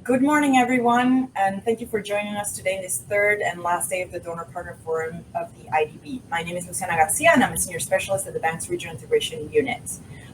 Good morning, everyone, and thank you for joining us today in this third and last day of the Donor Partner Forum of the IDB. My name is Luciana Garcia, and I'm a senior specialist at the bank's Regional Integration Unit.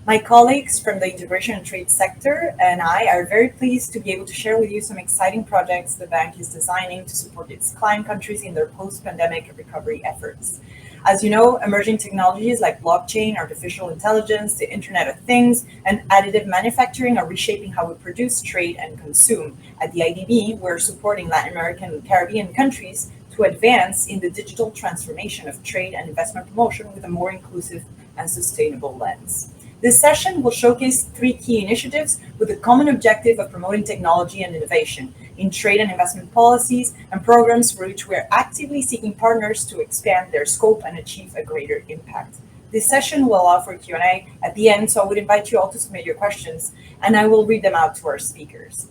My colleagues from the integration and trade sector and I are very pleased to be able to share with you some exciting projects the bank is designing to support its client countries in their post-pandemic recovery efforts. As you know, emerging technologies like blockchain, artificial intelligence, the Internet of Things, and additive manufacturing are reshaping how we produce, trade, and consume. At the IDB, we're supporting Latin American and Caribbean countries to advance in the digital transformation of trade and investment promotion with a more inclusive and sustainable lens. This session will showcase 3 key initiatives with the common objective of promoting technology and innovation in trade and investment policies and programs for which we're actively seeking partners to expand their scope and achieve a greater impact. This session will allow for Q&A at the end, so I would invite you all to submit your questions, and I will read them out to our speakers.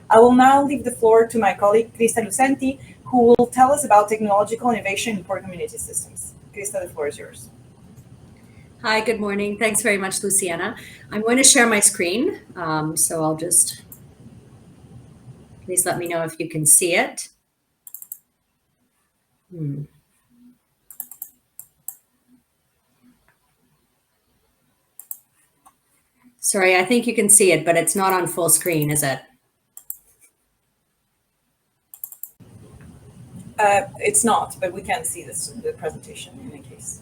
I will now leave the floor to my colleague, Krista Lucenti, who will tell us about technological innovation in poor community systems. Krista, the floor is yours. Hi, good morning. Thanks very much, Luciana. I'm going to share my screen, so I'll just, please let me know if you can see it. Sorry, I think you can see it, but it's not on full screen, is it? It's not, but we can see the presentation in any case.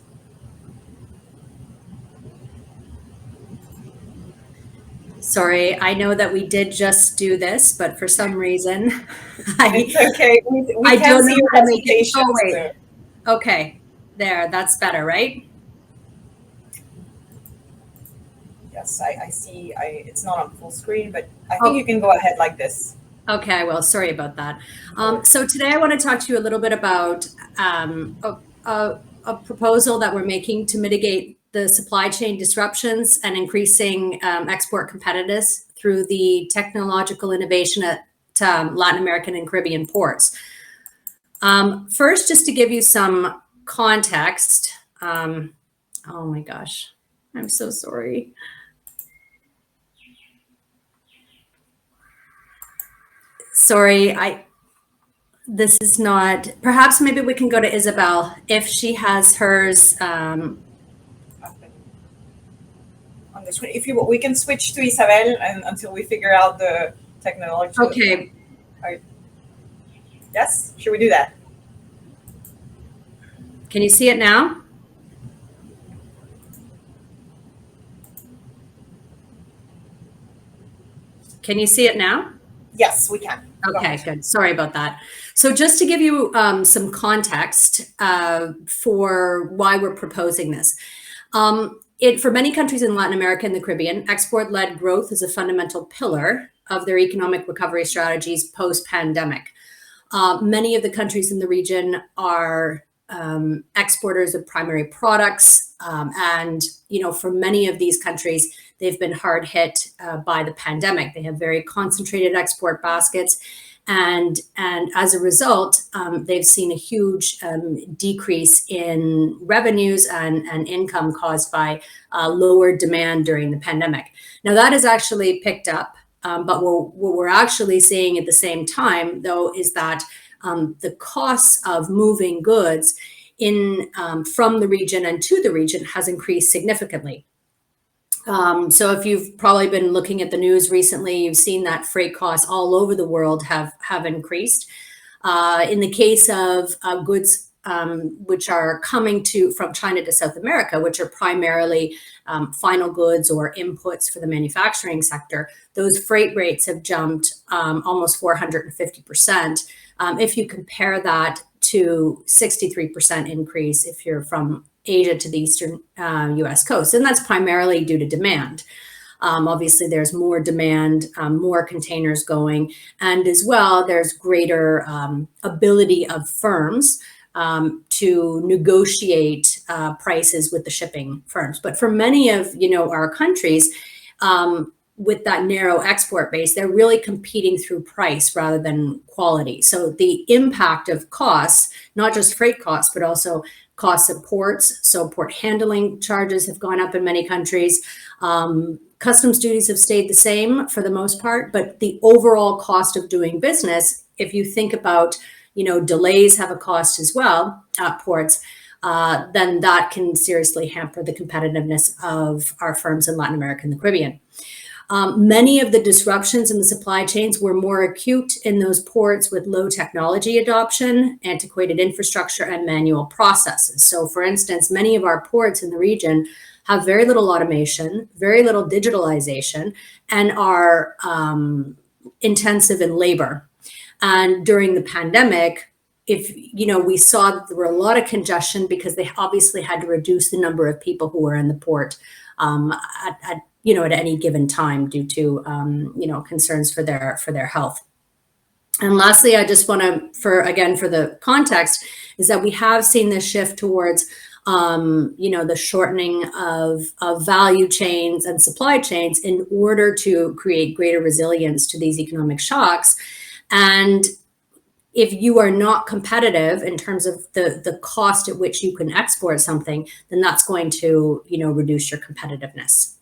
Sorry, I know that we did just do this, but for some reason, it's okay. We I don't know how to make it. Oh, wait. Okay, there, that's better, right? Yes, I see. It's not on full screen, but I think you can go ahead like this. Okay, I will. Sorry about that. So today I want to talk to you a little bit about a proposal that we're making to mitigate the supply chain disruptions and increasing export competitiveness through the technological innovation at Latin American and Caribbean ports. First, just to give you some context, oh my gosh, I'm so sorry. Sorry, this is not, perhaps maybe we can go to Isabel if she has hers. On the screen. If we can switch to Isabel until we figure out the technology. Okay. Yes, should we do that? Can you see it now? Can you see it now? Yes, we can. Okay, good. Sorry about that. So just to give you some context for why we're proposing this. For many countries in Latin America and the Caribbean, export-led growth is a fundamental pillar of their economic recovery strategies post-pandemic. Many of the countries in the region are exporters of primary products, and for many of these countries, they've been hard hit by the pandemic. They have very concentrated export baskets, and as a result, they've seen a huge decrease in revenues and income caused by lower demand during the pandemic. Now that has actually picked up, but what we're actually seeing at the same time, though, is that the costs of moving goods from the region and to the region has increased significantly. So if you've probably been looking at the news recently, you've seen that freight costs all over the world have increased. In the case of goods which are coming from China to South America, which are primarily final goods or inputs for the manufacturing sector, those freight rates have jumped almost 450%. If you compare that to 63% increase if you're from Asia to the eastern US coast, and that's primarily due to demand. Obviously, there's more demand, more containers going, and as well, there's greater ability of firms to negotiate prices with the shipping firms. But for many of our countries, with that narrow export base, they're really competing through price rather than quality. So the impact of costs, not just freight costs, but also costs of ports. So port handling charges have gone up in many countries. Customs duties have stayed the same for the most part, but the overall cost of doing business, if you think about, delays have a cost as well at ports, then that can seriously hamper the competitiveness of our firms in Latin America and the Caribbean. Many of the disruptions in the supply chains were more acute in those ports with low technology adoption, antiquated infrastructure, and manual processes. So for instance, many of our ports in the region have very little automation, very little digitalization, and are intensive in labor. And during the pandemic, we saw that there were a lot of congestion because they obviously had to reduce the number of people who were in the port at any given time due to concerns for their health. And lastly, I just want to, for the context, is that we have seen this shift towards the shortening of value chains and supply chains in order to create greater resilience to these economic shocks. And if you are not competitive in terms of the cost at which you can export something, then that's going to reduce your competitiveness.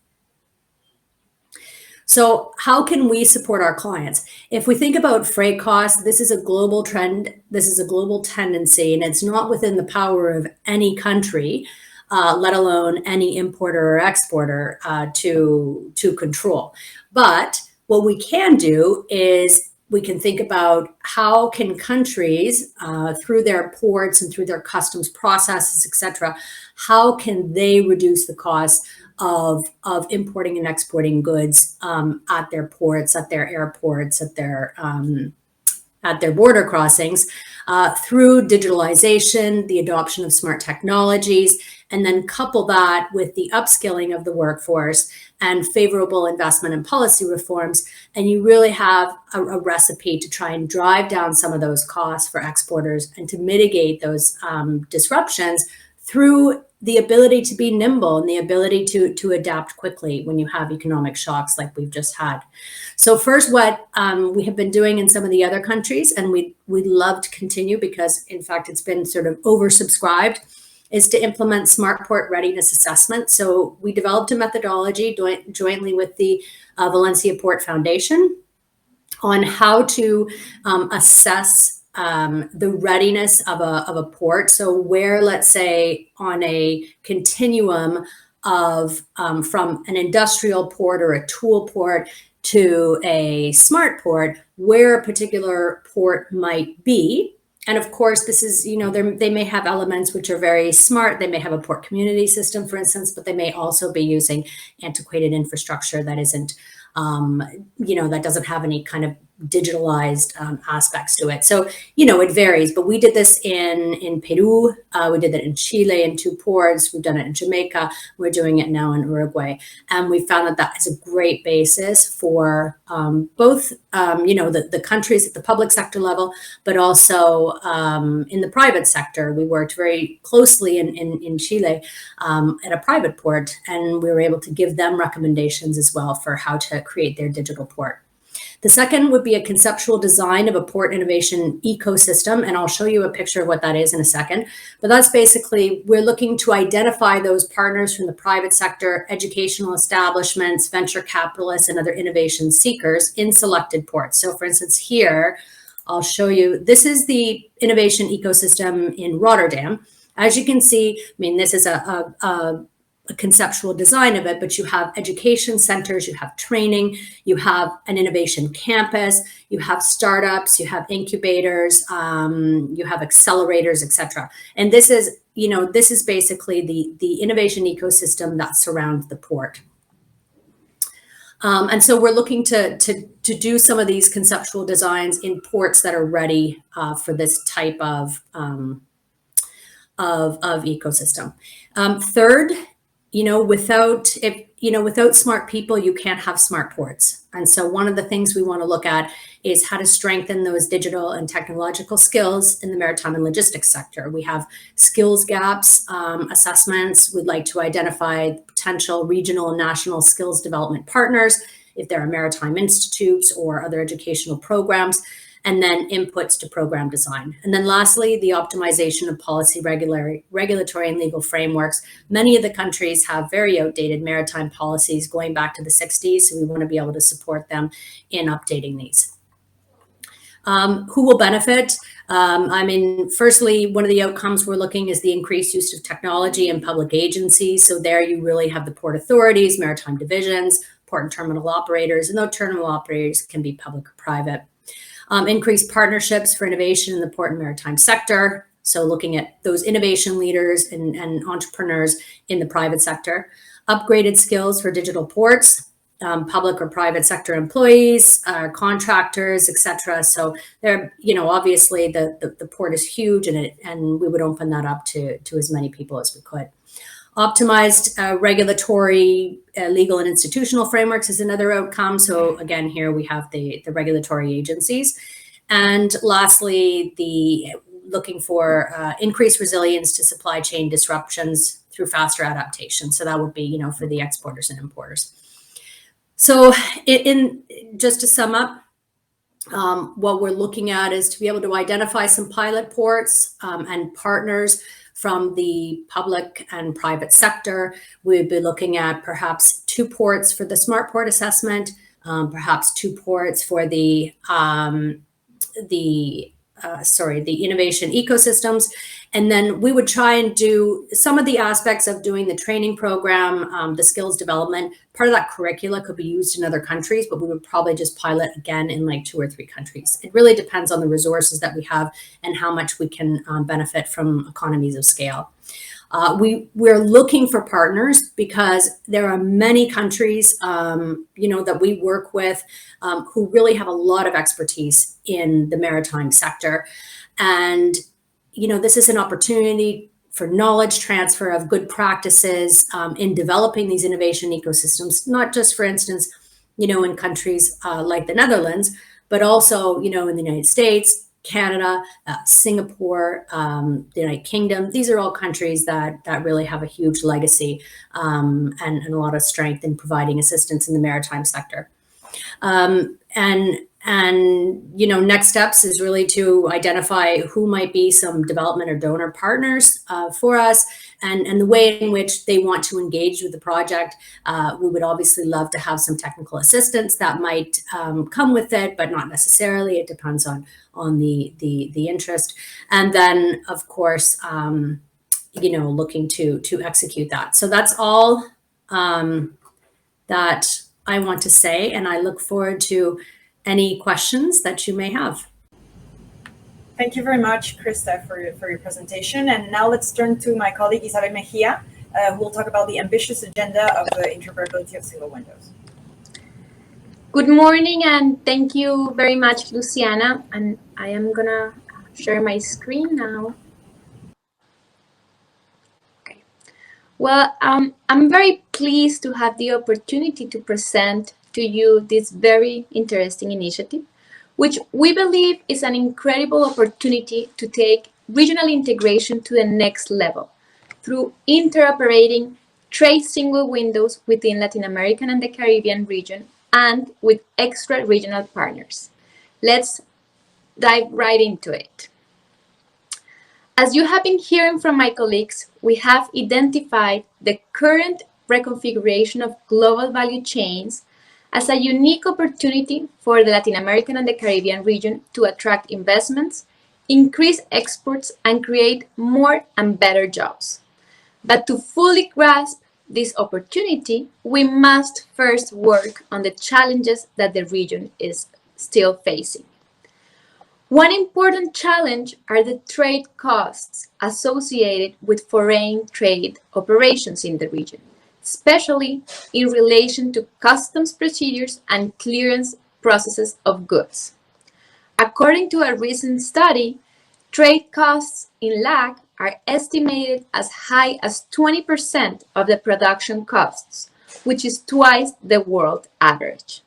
So how can we support our clients? If we think about freight costs, this is a global trend. This is a global tendency, and it's not within the power of any country, let alone any importer or exporter, to control. But what we can do is we can think about how can countries, through their ports and through their customs processes, et cetera, how can they reduce the cost of importing and exporting goods at their ports, at their airports, at their border crossings, through digitalization, the adoption of smart technologies, and then couple that with the upskilling of the workforce and favorable investment and policy reforms, and you really have a recipe to try and drive down some of those costs for exporters and to mitigate those disruptions through the ability to be nimble and the ability to adapt quickly when you have economic shocks like we've just had. So first, what we have been doing in some of the other countries, and we'd love to continue because in fact it's been sort of oversubscribed, is to implement smart port readiness assessment. So we developed a methodology jointly with the Valencia Port Foundation on how to assess the readiness of a port. So where, let's say, on a continuum of from an industrial port or a tool port to a smart port, where a particular port might be. And of course, this is, they may have elements which are very smart. They may have a port community system, for instance, but they may also be using antiquated infrastructure that isn't, that doesn't have any kind of digitalized aspects to it. So, it varies, but we did this in Peru. We did that in Chile in 2 ports. We've done it in Jamaica. We're doing it now in Uruguay. And we found that is a great basis for both, the countries at the public sector level, but also in the private sector. We worked very closely in Chile at a private port, and we were able to give them recommendations as well for how to create their digital port. The second would be a conceptual design of a port innovation ecosystem, and I'll show you a picture of what that is in a second. But that's basically, we're looking to identify those partners from the private sector, educational establishments, venture capitalists, and other innovation seekers in selected ports. So for instance, here, I'll show you, this is the innovation ecosystem in Rotterdam. As you can see, this is a conceptual design of it, but you have education centers, you have training, you have an innovation campus, you have startups, you have incubators, you have accelerators, etc. And this is basically the innovation ecosystem that surrounds the port. And so we're looking to do some of these conceptual designs in ports that are ready for this type of ecosystem. Third, without smart people, you can't have smart ports. And so one of the things we want to look at is how to strengthen those digital and technological skills in the maritime and logistics sector. We have skills gaps assessments. We'd like to identify potential regional and national skills development partners, if there are maritime institutes or other educational programs. and then inputs to program design. And then lastly, the optimization of policy, regulatory and legal frameworks. Many of the countries have very outdated maritime policies going back to the 60s, so we want to be able to support them in updating these. Who will benefit? Firstly, one of the outcomes we're looking is the increased use of technology in public agencies. So there you really have the port authorities, maritime divisions, port and terminal operators, and those terminal operators can be public or private. Increased partnerships for innovation in the port and maritime sector. So looking at those innovation leaders and entrepreneurs in the private sector. Upgraded skills for digital ports, public or private sector employees, contractors, etc. So there, obviously the port is huge, and we would open that up to as many people as we could. Optimized regulatory, legal and institutional frameworks is another outcome. So again, here we have the regulatory agencies. And lastly, looking for increased resilience to supply chain disruptions through faster adaptation. So that would be, for the exporters and importers. So just to sum up, what we're looking at is to be able to identify some pilot ports and partners from the public and private sector. We'd be looking at perhaps 2 ports for the smart port assessment, perhaps 2 ports for the innovation ecosystems. And then we would try and do some of the aspects of doing the training program, the skills development. Part of that curricula could be used in other countries, but we would probably just pilot again in like 2 or 3 countries. It really depends on the resources that we have and how much we can benefit from economies of scale. We're looking for partners because there are many countries, that we work with who really have a lot of expertise in the maritime sector. And, this is an opportunity for knowledge transfer of good practices in developing these innovation ecosystems, not just, for instance, in countries like the Netherlands, but also, in the United States, Canada, Singapore, the United Kingdom. These are all countries that really have a huge legacy and a lot of strength in providing assistance in the maritime sector. Next steps is really to identify who might be some development or donor partners for us, and the way in which they want to engage with the project. We would obviously love to have some technical assistance that might come with it, but not necessarily. It depends on the interest. And then, of course, looking to execute that. So that's all that I want to say, and I look forward to any questions that you may have. Thank you very much, Krista, for your presentation. And now let's turn to my colleague, Isabel Mejia, who will talk about the ambitious agenda of the interoperability of single windows. Good morning, and thank you very much, Luciana. And I am gonna share my screen now. Okay. Well, I'm very pleased to have the opportunity to present to you this very interesting initiative, which we believe is an incredible opportunity to take regional integration to the next level through interoperating trade single windows within Latin American and the Caribbean region and with extra-regional partners. Let's dive right into it. As you have been hearing from my colleagues, we have identified the current reconfiguration of global value chains as a unique opportunity for the Latin American and the Caribbean region to attract investments, increase exports, and create more and better jobs. But to fully grasp this opportunity, we must first work on the challenges that the region is still facing. One important challenge are the trade costs associated with foreign trade operations in the region, especially in relation to customs procedures and clearance processes of goods. According to a recent study, trade costs in LAC are estimated as high as 20% of the production costs, which is twice the world average.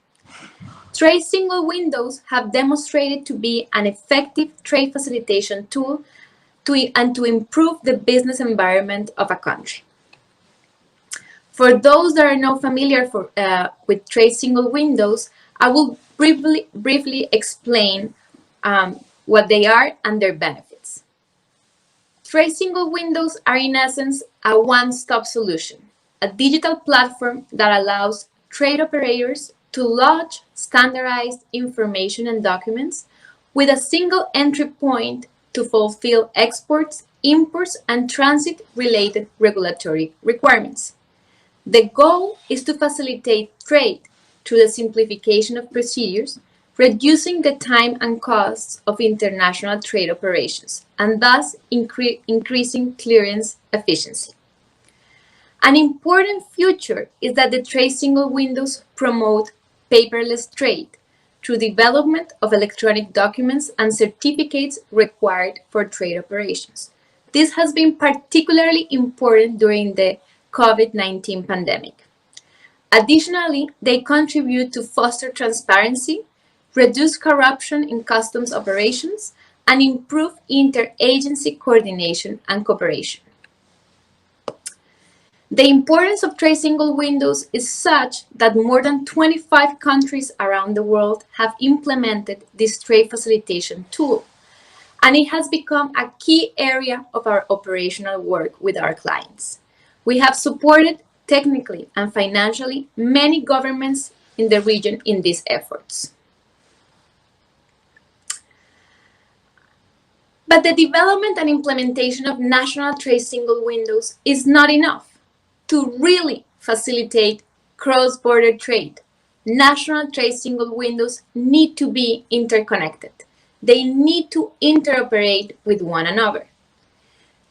Trade single windows have demonstrated to be an effective trade facilitation tool to improve the business environment of a country. For those that are not familiar with trade single windows, I will briefly explain what they are and their benefits. Trade single windows are in essence a one-stop solution, a digital platform that allows trade operators to lodge standardized information and documents with a single entry point to fulfill exports, imports, and transit-related regulatory requirements. The goal is to facilitate trade through the simplification of procedures, reducing the time and costs of international trade operations, and thus increasing clearance efficiency. An important feature is that the trade single windows promote paperless trade through development of electronic documents and certificates required for trade operations. This has been particularly important during the COVID-19 pandemic. Additionally, they contribute to foster transparency, reduce corruption in customs operations, and improve interagency coordination and cooperation. The importance of trade single windows is such that more than 25 countries around the world have implemented this trade facilitation tool, and it has become a key area of our operational work with our clients. We have supported technically and financially many governments in the region in these efforts. But the development and implementation of national trade single windows is not enough. To really facilitate cross-border trade, national trade single windows need to be interconnected. They need to interoperate with one another.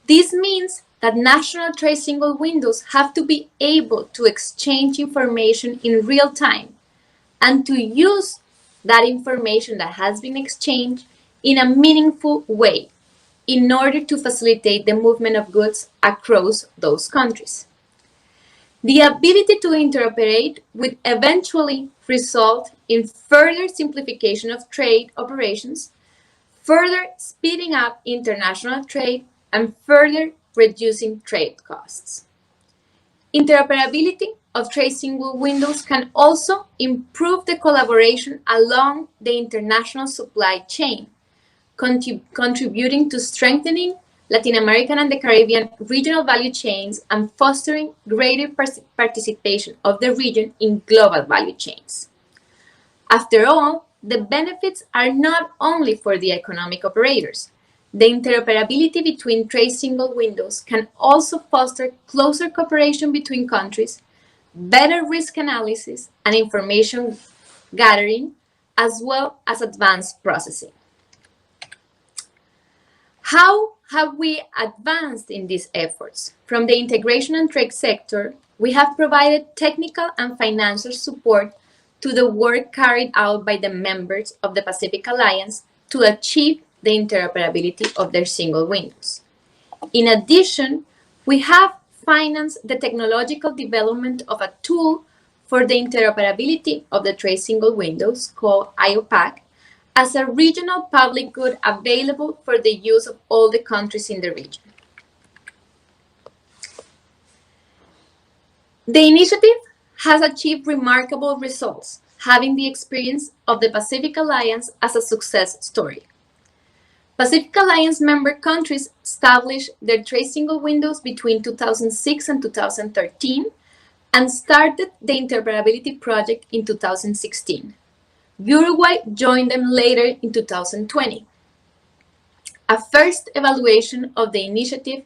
This means that national trade single windows have to be able to exchange information in real time and to use that information that has been exchanged in a meaningful way in order to facilitate the movement of goods across those countries. The ability to interoperate would eventually result in further simplification of trade operations, further speeding up international trade, and further reducing trade costs. Interoperability of trade single windows can also improve the collaboration along the international supply chain, contributing to strengthening Latin American and the Caribbean regional value chains and fostering greater participation of the region in global value chains. After all, the benefits are not only for the economic operators. The interoperability between trade single windows can also foster closer cooperation between countries, better risk analysis and information gathering, as well as advanced processing. How have we advanced in these efforts? From the integration and trade sector, we have provided technical and financial support to the work carried out by the members of the Pacific Alliance to achieve the interoperability of their single windows. In addition, we have financed the technological development of a tool for the interoperability of the trade single windows called IOPAC as a regional public good available for the use of all the countries in the region. The initiative has achieved remarkable results, having the experience of the Pacific Alliance as a success story. Pacific Alliance member countries established their trade single windows between 2006 and 2013 and started the interoperability project in 2016. Uruguay joined them later in 2020. A first evaluation of the initiative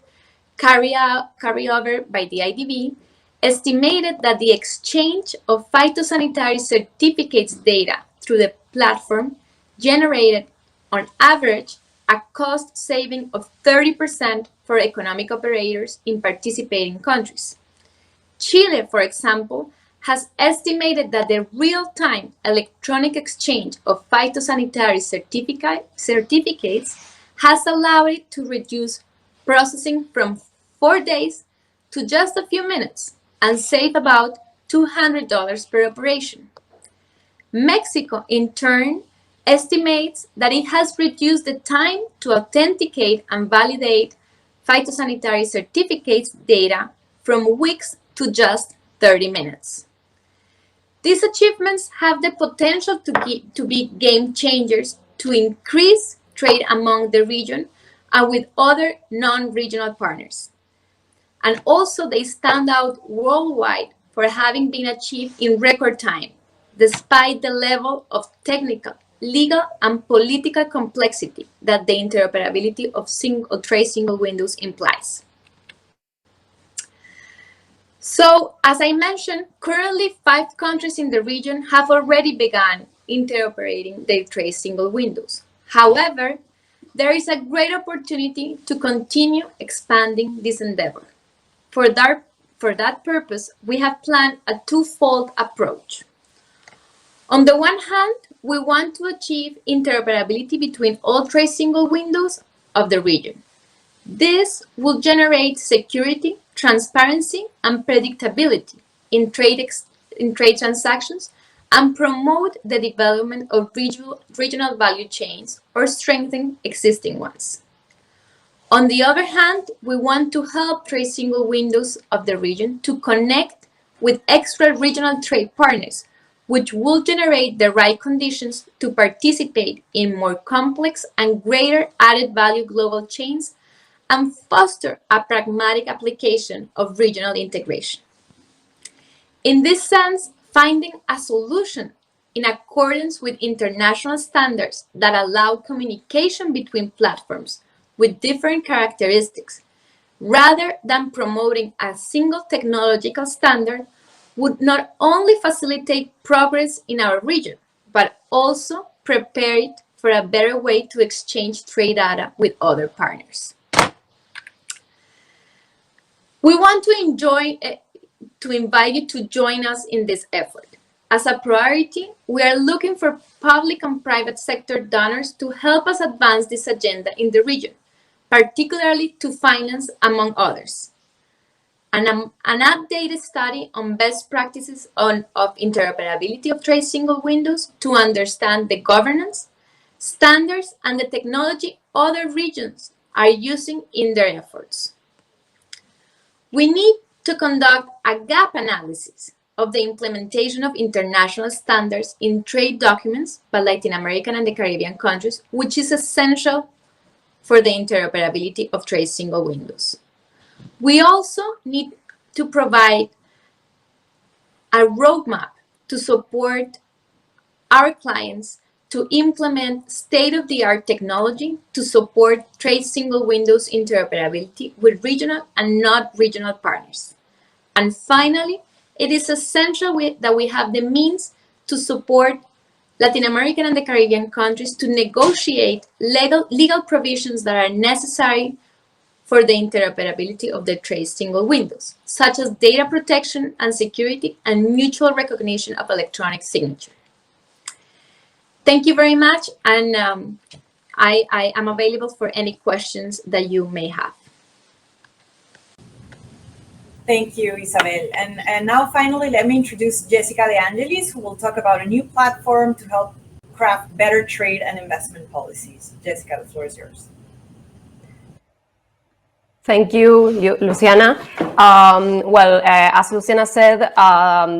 carried over by the IDB estimated that the exchange of phytosanitary certificates data through the platform generated, on average, a cost saving of 30% for economic operators in participating countries. Chile, for example, has estimated that the real-time electronic exchange of phytosanitary certificates has allowed it to reduce processing from 4 days to just a few minutes and save about $200 per operation. Mexico, in turn, estimates that it has reduced the time to authenticate and validate phytosanitary certificates data from weeks to just 30 minutes. These achievements have the potential to be game changers to increase trade among the region and with other non-regional partners. And also they stand out worldwide for having been achieved in record time, despite the level of technical, legal, and political complexity that the interoperability of trade single windows implies. So, as I mentioned, currently 5 countries in the region have already begun interoperating their trade single windows. However, there is a great opportunity to continue expanding this endeavor. For that purpose, we have planned a twofold approach. On the one hand, we want to achieve interoperability between all trade single windows of the region. This will generate security, transparency, and predictability in trade transactions and promote the development of regional value chains or strengthen existing ones. On the other hand, we want to help trade single windows of the region to connect with extra-regional trade partners, which will generate the right conditions to participate in more complex and greater added value global chains and foster a pragmatic application of regional integration. In this sense, finding a solution in accordance with international standards that allow communication between platforms with different characteristics, rather than promoting a single technological standard, would not only facilitate progress in our region, but also prepare it for a better way to exchange trade data with other partners. We want to invite you to join us in this effort. As a priority, we are looking for public and private sector donors to help us advance this agenda in the region, particularly to finance, among others. An updated study on best practices of interoperability of trade single windows to understand the governance, standards, and the technology other regions are using in their efforts. We need to conduct a gap analysis of the implementation of international standards in trade documents by Latin American and the Caribbean countries, which is essential for the interoperability of trade single windows. We also need to provide a roadmap to support our clients to implement state-of-the-art technology to support trade single windows interoperability with regional and not regional partners. And finally, it is essential that we have the means to support Latin American and the Caribbean countries to negotiate legal provisions that are necessary for the interoperability of the trade single windows, such as data protection and security and mutual recognition of electronic signature. Thank you very much, and I am available for any questions that you may have. Thank you, Isabel. And now finally, let me introduce Jessica De Angelis, who will talk about a new platform to help craft better trade and investment policies. Jessica, the floor is yours. Thank you, Luciana. As Luciana said,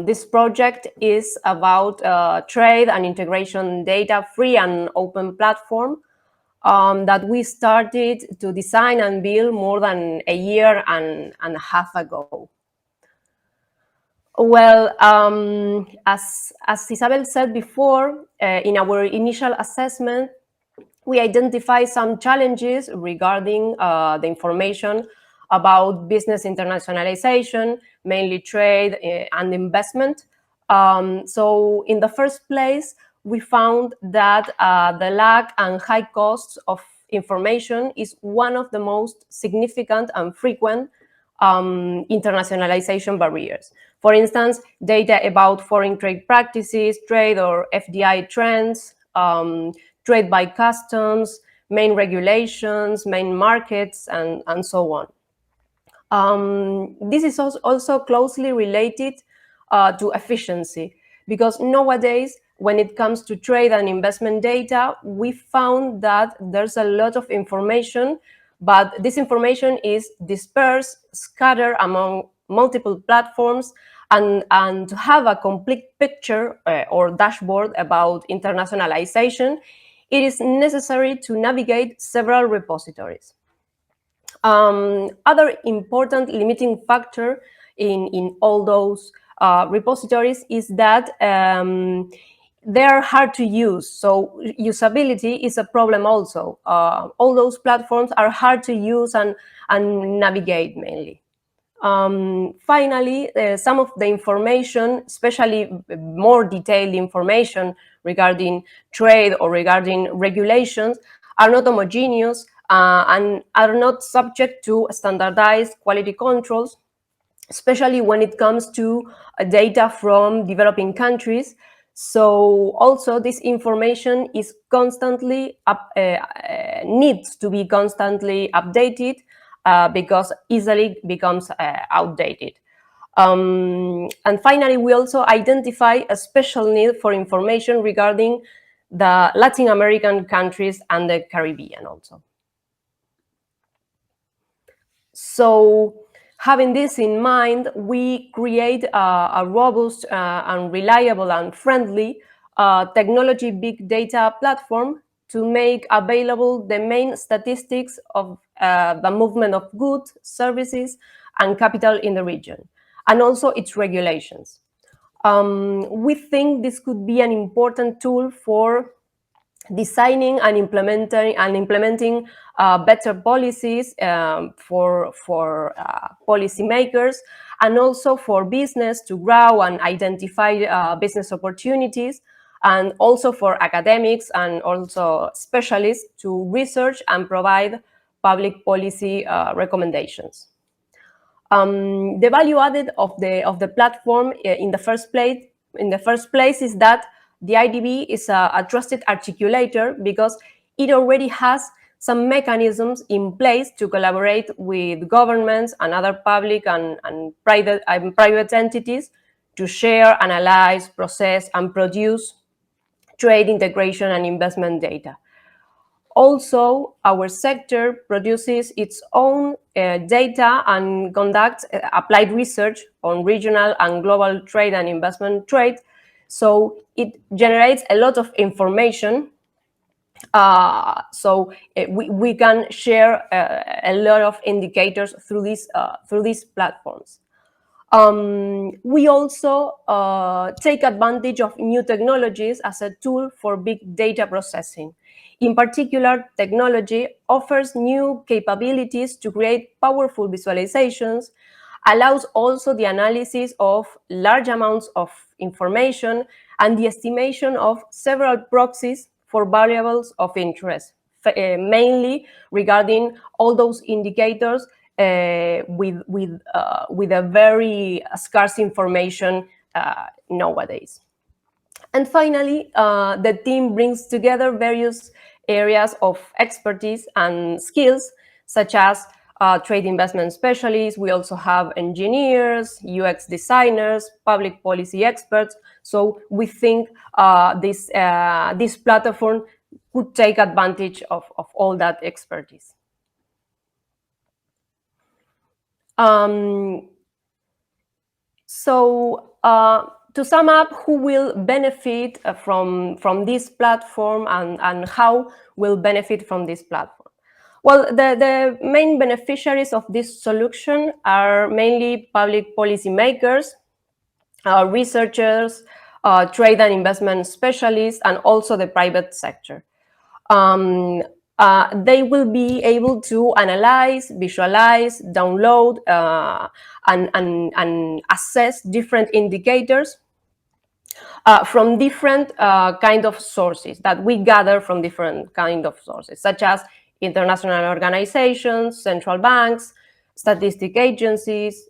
this project is about trade and integration data-free and open platform that we started to design and build more than a year and a half ago. Well, as Isabel said before, in our initial assessment, we identify some challenges regarding the information about business internationalization, mainly trade and investment. So in the first place, we found that the lack and high costs of information is one of the most significant and frequent internationalization barriers. For instance, data about foreign trade practices, trade or FDI trends, trade by customs, main regulations, main markets, and so on. This is also closely related to efficiency, because nowadays, when it comes to trade and investment data, we found that there's a lot of information, but this information is dispersed, scattered among multiple platforms, and to have a complete picture or dashboard about internationalization, it is necessary to navigate several repositories. Other important limiting factor in all those repositories is that they're hard to use. So usability is a problem also. All those platforms are hard to use and navigate mainly. Finally, some of the information, especially more detailed information regarding trade or regarding regulations, are not homogeneous and are not subject to standardized quality controls, especially when it comes to data from developing countries. So also this information is constantly needs to be constantly updated because easily becomes outdated. And finally, we also identify a special need for information regarding the Latin American countries and the Caribbean also. So having this in mind, we create a robust and reliable and friendly technology big data platform to make available the main statistics of the movement of goods, services, and capital in the region, and also its regulations. We think this could be an important tool for designing and implementing better policies for policymakers, and also for business to grow and identify business opportunities, and also for academics and also specialists to research and provide public policy recommendations. The value added of the platform in the first place is that the IDB is a trusted articulator because it already has some mechanisms in place to collaborate with governments and other public and private entities to share, analyze, process, and produce trade, integration, and investment data. Also, our sector produces its own data and conducts applied research on regional and global trade and investment trade. So it generates a lot of information. We can share a lot of indicators through these platforms. We also take advantage of new technologies as a tool for big data processing. In particular, technology offers new capabilities to create powerful visualizations, allows also the analysis of large amounts of information and the estimation of several proxies for variables of interest, mainly regarding all those indicators with a very scarce information nowadays. And finally, the team brings together various areas of expertise and skills, such as trade investment specialists. We also have engineers, UX designers, public policy experts. So we think this platform could take advantage of all that expertise. To sum up, who will benefit from this platform and how will benefit from this platform? Well, the main beneficiaries of this solution are mainly public policy makers, researchers, trade and investment specialists, and also the private sector. They will be able to analyze, visualize, download, and assess different indicators from different kind of sources that we gather from different kind of sources, such as international organizations, central banks, statistic agencies,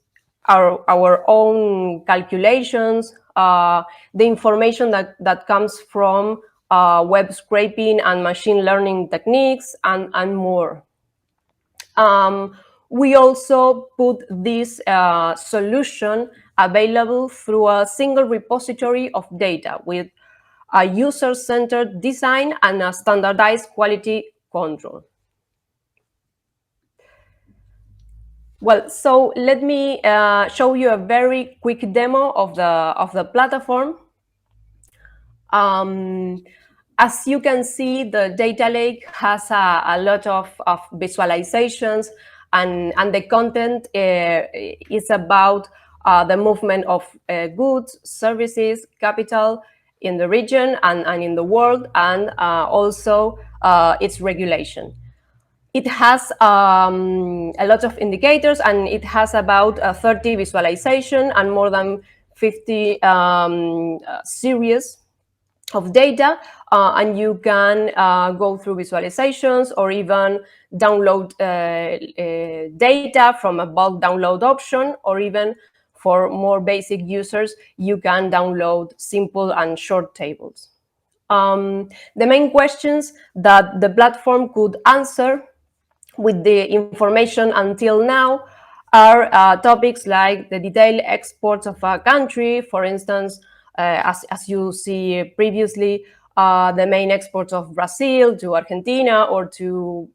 our own calculations, the information that comes from web scraping and machine learning techniques, and more. We also put this solution available through a single repository of data with a user-centered design and a standardized quality control. Well, so let me show you a very quick demo of the platform. as you can see, the data lake has a lot of visualizations, and the content is about the movement of goods, services, capital in the region and in the world, and also its regulation. It has a lot of indicators, and it has about 30 visualization and more than 50 series of data, and you can go through visualizations or even download data from a bulk download option, or even for more basic users, you can download simple and short tables. The main questions that the platform could answer with the information until now are topics like the detailed exports of a country. For instance, as you see previously, the main exports of Brazil to Argentina or to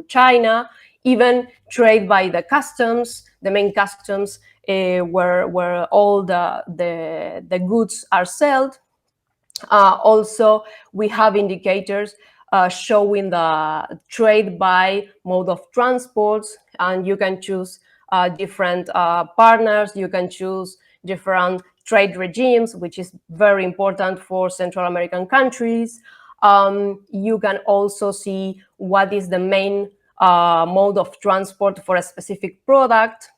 China, even trade by the customs, the main customs where all the goods are sold. Also, we have indicators showing the trade by mode of transports, and you can choose different partners. You can choose different trade regimes, which is very important for Central American countries. You can also see what is the main mode of transport for a specific product.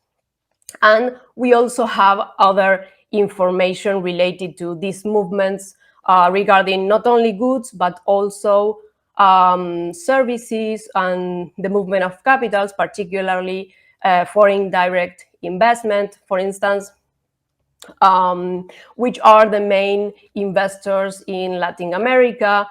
And we also have other information related to these movements regarding not only goods, but also services and the movement of capitals, particularly foreign direct investment, for instance, which are the main investors in Latin America,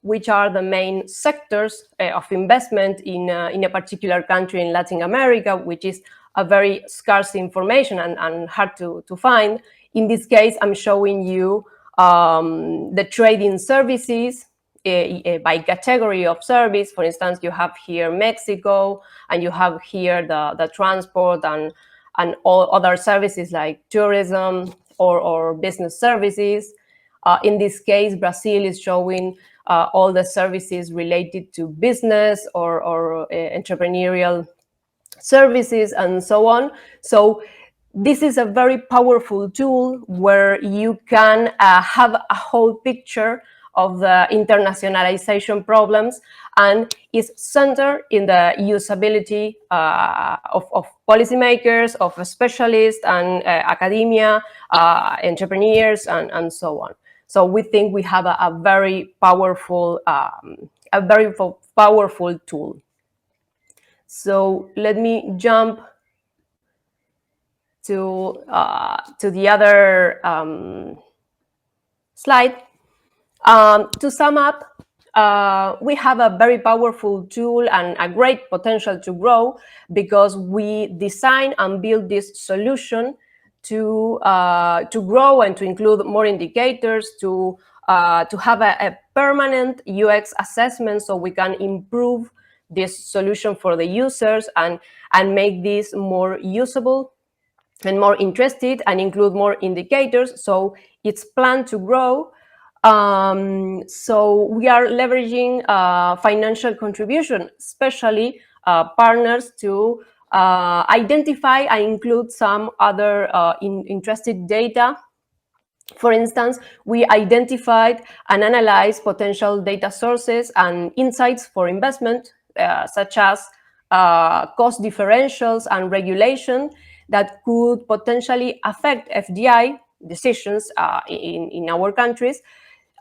which are the main sectors of investment in a particular country in Latin America, which is a very scarce information and hard to find. In this case, I'm showing you the trading services by category of service. For instance, you have here Mexico, and you have here the transport and all other services like tourism or business services. In this case, Brazil is showing all the services related to business or entrepreneurial services and so on. So this is a very powerful tool where you can have a whole picture of the internationalization problems, and is centered in the usability of policymakers, of specialists and academia, entrepreneurs, and so on. So we think we have a very powerful tool. So let me jump to the other slide. To sum up, we have a very powerful tool and a great potential to grow, because we design and build this solution to grow and to include more indicators, to have a permanent UX assessment, so we can improve this solution for the users and make this more usable and more interested, and include more indicators. So it's planned to grow. So we are leveraging financial contribution, especially partners, to identify and include some other interested data. For instance, we identified and analyzed potential data sources and insights for investment, such as cost differentials and regulation that could potentially affect FDI decisions in our countries.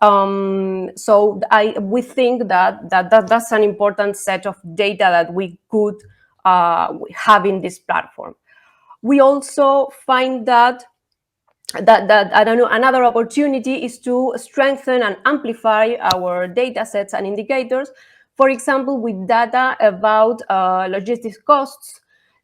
So we think that's an important set of data that we could have in this platform. We also find that I don't know, another opportunity is to strengthen and amplify our data sets and indicators. For example, with data about logistics costs.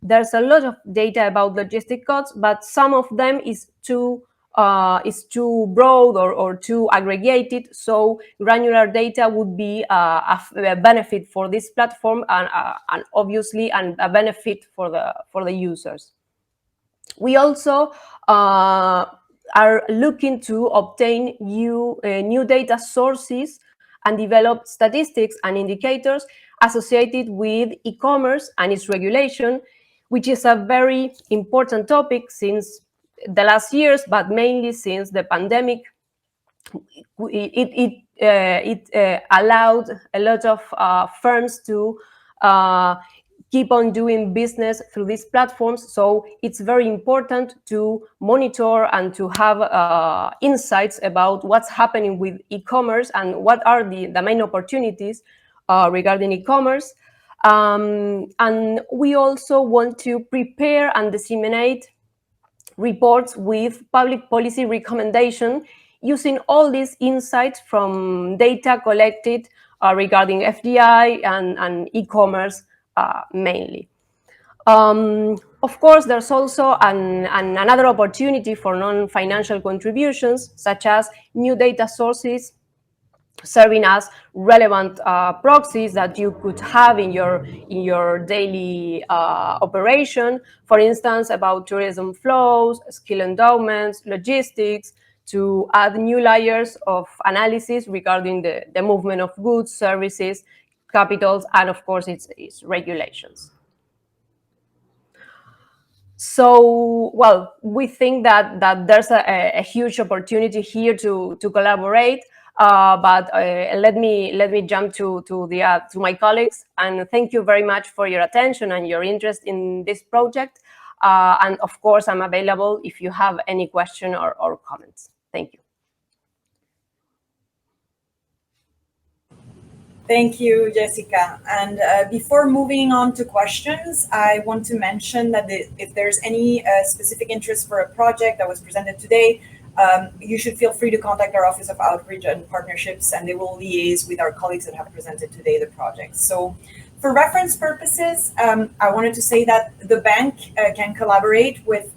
There's a lot of data about logistic costs, but some of them is too broad or too aggregated. So granular data would be a benefit for this platform, and obviously a benefit for the users. We also are looking to obtain new data sources and develop statistics and indicators associated with e-commerce and its regulation, which is a very important topic since the last years, but mainly since the pandemic. It allowed a lot of firms to keep on doing business through these platforms. So it's very important to monitor and to have insights about what's happening with e-commerce and what are the main opportunities regarding e-commerce. And we also want to prepare and disseminate reports with public policy recommendation using all these insights from data collected regarding FDI and e-commerce mainly. Of course, there's also another opportunity for non-financial contributions, such as new data sources serving as relevant proxies that you could have in your daily operation. For instance, about tourism flows, skill endowments, logistics, to add new layers of analysis regarding the movement of goods, services, capitals, and of course its regulations. So, well, we think that there's a huge opportunity here to collaborate. But let me jump to my colleagues, and thank you very much for your attention and your interest in this project. And of course, I'm available if you have any question or comments. Thank you. Thank you, Jessica. And before moving on to questions, I want to mention that if there's any specific interest for a project that was presented today, you should feel free to contact our Office of Outreach and Partnerships, and they will liaise with our colleagues that have presented today the project. So for reference purposes, I wanted to say that the bank can collaborate with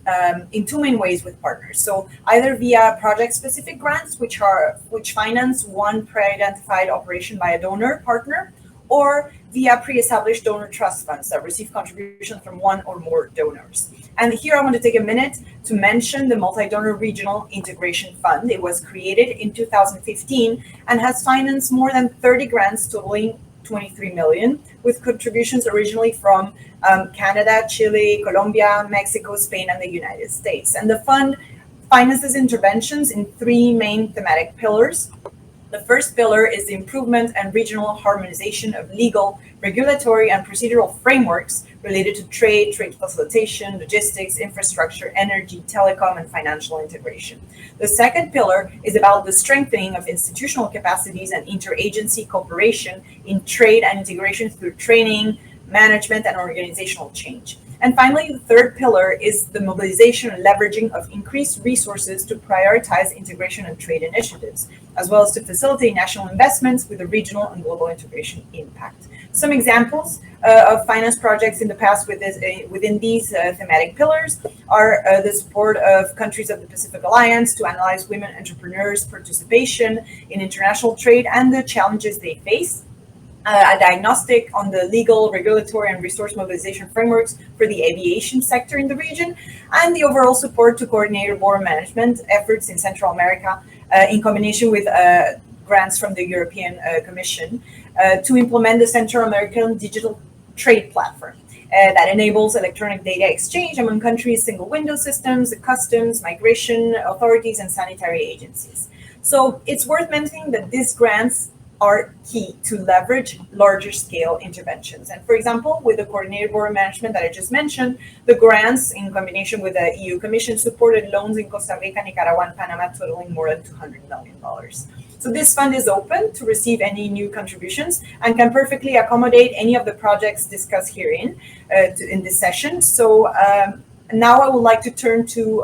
in two main ways with partners. So either via project-specific grants, which finance one pre-identified operation by a donor partner, or via pre-established donor trust funds that receive contributions from one or more donors. And here I want to take a minute to mention the Multi-Donor Regional Integration Fund. It was created in 2015 and has financed more than 30 grants totaling 23 million, with contributions originally from Canada, Chile, Colombia, Mexico, Spain, and the United States. And the fund finances interventions in three main thematic pillars. The first pillar is the improvement and regional harmonization of legal, regulatory, and procedural frameworks related to trade facilitation, logistics, infrastructure, energy, telecom, and financial integration. The second pillar is about the strengthening of institutional capacities and interagency cooperation in trade and integration through training, management, and organizational change. And finally, the third pillar is the mobilization and leveraging of increased resources to prioritize integration and trade initiatives, as well as to facilitate national investments with a regional and global integration impact. Some examples of finance projects in the past within these thematic pillars are the support of countries of the Pacific Alliance to analyze women entrepreneurs' participation in international trade and the challenges they face. A diagnostic on the legal, regulatory, and resource mobilization frameworks for the aviation sector in the region, and the overall support to coordinated border management efforts in Central America in combination with grants from the European Commission to implement the Central American Digital Trade Platform that enables electronic data exchange among countries' single window systems, customs, migration authorities, and sanitary agencies. So it's worth mentioning that these grants are key to leverage larger scale interventions. And for example, with the coordinated border management that I just mentioned, the grants in combination with the EU Commission supported loans in Costa Rica, Nicaragua, and Panama totaling more than $200 million. So this fund is open to receive any new contributions and can perfectly accommodate any of the projects discussed herein in this session. So now I would like to turn to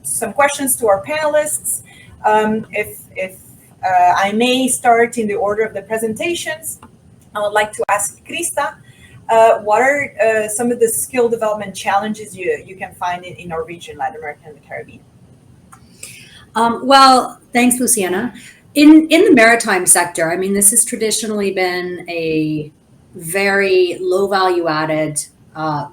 some questions to our panelists. If I may start in the order of the presentations. I would like to ask Krista, what are some of the skill development challenges you can find in our region, Latin America and the Caribbean? Well, thanks, Luciana. In the maritime sector, I mean, this has traditionally been a very low value added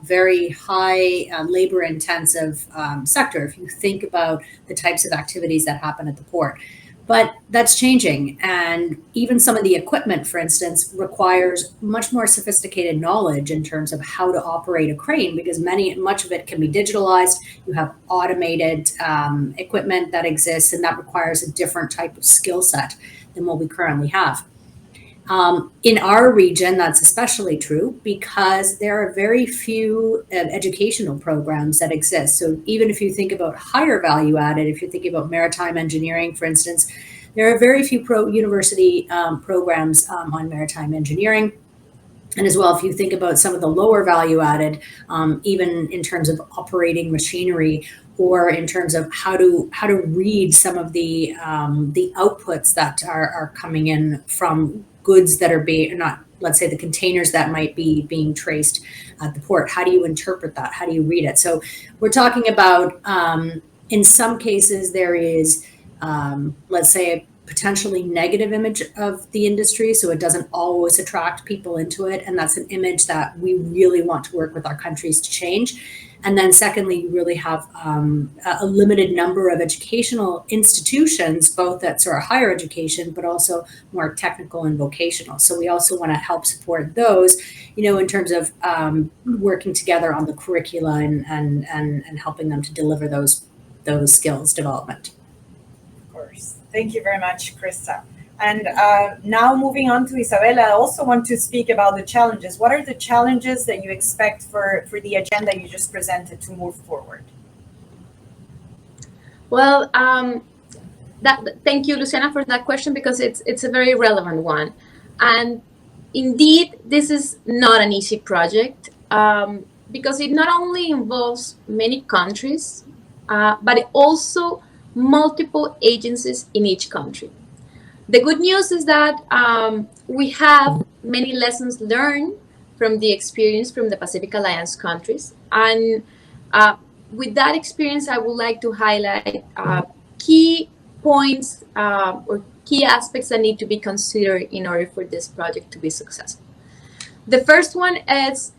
very high labor-intensive sector if you think about the types of activities that happen at the port. But that's changing, and even some of the equipment, for instance, requires much more sophisticated knowledge in terms of how to operate a crane, because much of it can be digitalized. You have automated equipment that exists, and that requires a different type of skill set than what we currently have. In our region, that's especially true because there are very few educational programs that exist. So even if you think about higher value added, if you're thinking about maritime engineering, for instance, there are very few university programs on maritime engineering. And as well, if you think about some of the lower value added, even in terms of operating machinery, or in terms of how to read some of the outputs that are coming in from goods that are being, not, let's say the containers that might be being traced at the port. How do you interpret that? How do you read it? So we're talking about, in some cases, there is, let's say, a potentially negative image of the industry, so it doesn't always attract people into it. And that's an image that we really want to work with our countries to change. And then secondly, you really have a limited number of educational institutions, both that sort of higher education, but also more technical and vocational. So we also want to help support those, in terms of working together on the curricula and helping them to deliver those skills development. Of course. Thank you very much, Krista. And now moving on to Isabella, I also want to speak about the challenges. What are the challenges that you expect for the agenda you just presented to move forward? Well, thank you, Luciana, for that question, because it's a very relevant one. And indeed, this is not an easy project because it not only involves many countries, but it also multiple agencies in each country. The good news is that we have many lessons learned from the experience from the Pacific Alliance countries. And with that experience, I would like to highlight key points or key aspects that need to be considered in order for this project to be successful. The first one is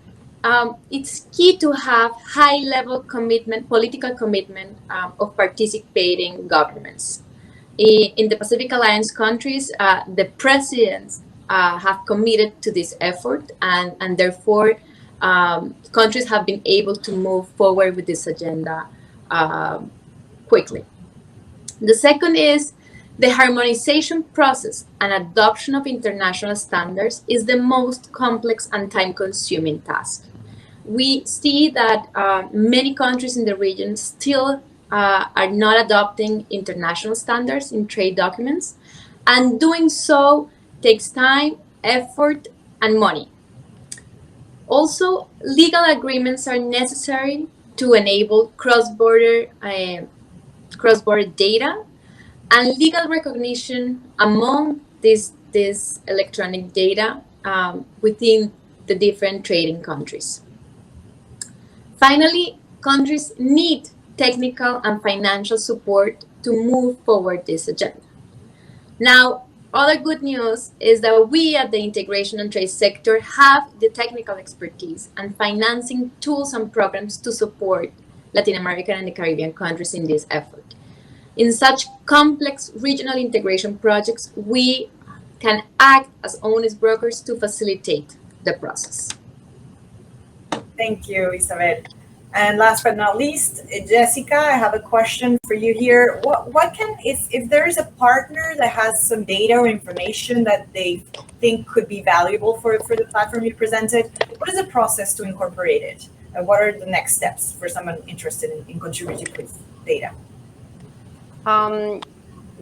it's key to have high-level commitment, political commitment of participating governments. In the Pacific Alliance countries, the presidents have committed to this effort, and therefore countries have been able to move forward with this agenda quickly. The second is the harmonization process and adoption of international standards is the most complex and time-consuming task. We see that many countries in the region still are not adopting international standards in trade documents, and doing so takes time, effort, and money. Also, legal agreements are necessary to enable cross-border data and legal recognition among this electronic data within the different trading countries. Finally, countries need technical and financial support to move forward this agenda. Now, other good news is that we at the integration and trade sector have the technical expertise and financing tools and programs to support Latin American and the Caribbean countries in this effort. In such complex regional integration projects, we can act as honest brokers to facilitate the process. Thank you, Isabel. And last but not least, Jessica, I have a question for you here. If there is a partner that has some data or information that they think could be valuable for the platform you presented, what is the process to incorporate it? And what are the next steps for someone interested in contributing with data?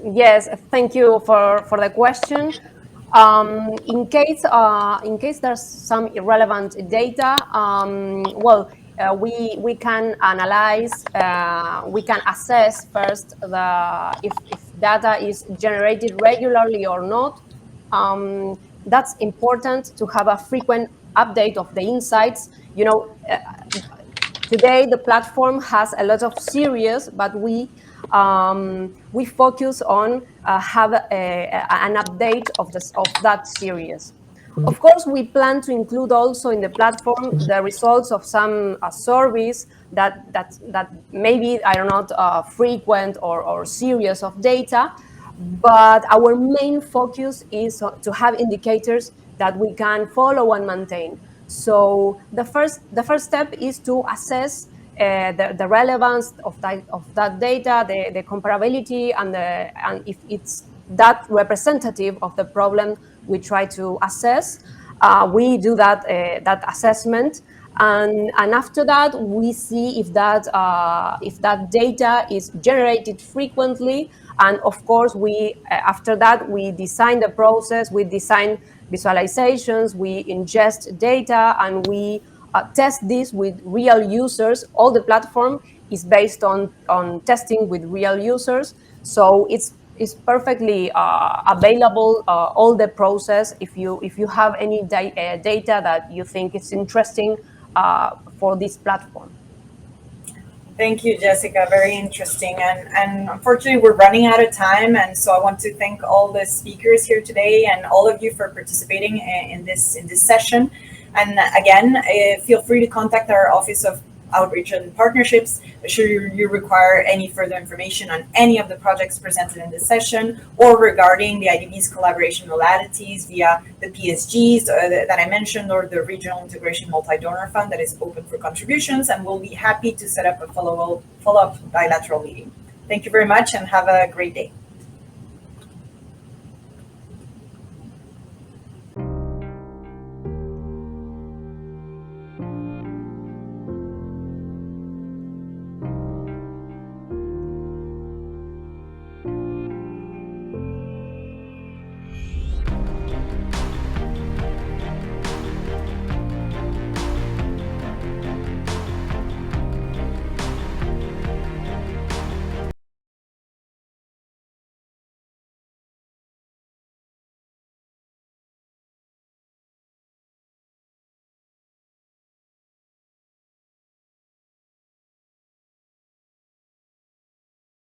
Yes, thank you for the question. In case there's some irrelevant data, we can analyze, we can assess first if data is generated regularly or not. That's important to have a frequent update of the insights. Today the platform has a lot of series, but we focus on have an update of that series. Of course, we plan to include also in the platform the results of some surveys that maybe are not frequent or series of data, but our main focus is to have indicators that we can follow and maintain. So the first step is to assess the relevance of that data, the comparability, and if it's that representative of the problem we try to assess. We do that assessment, and after that we see if that data is generated frequently, and of course we after that we design the process, we design visualizations, we ingest data, and we test this with real users. All the platform is based on testing with real users, so it's perfectly available, all the process. If you have any data that you think is interesting for this platform. Thank you, Jessica. Very interesting. And unfortunately, we're running out of time. And so I want to thank all the speakers here today and all of you for participating in this session. And again, feel free to contact our Office of Outreach and Partnerships should you require any further information on any of the projects presented in this session, or regarding the IDB's collaboration modalities via the PSGs that I mentioned, or the Regional Integration Multi-Donor Fund that is open for contributions, and we'll be happy to set up a follow-up bilateral meeting. Thank you very much and have a great day.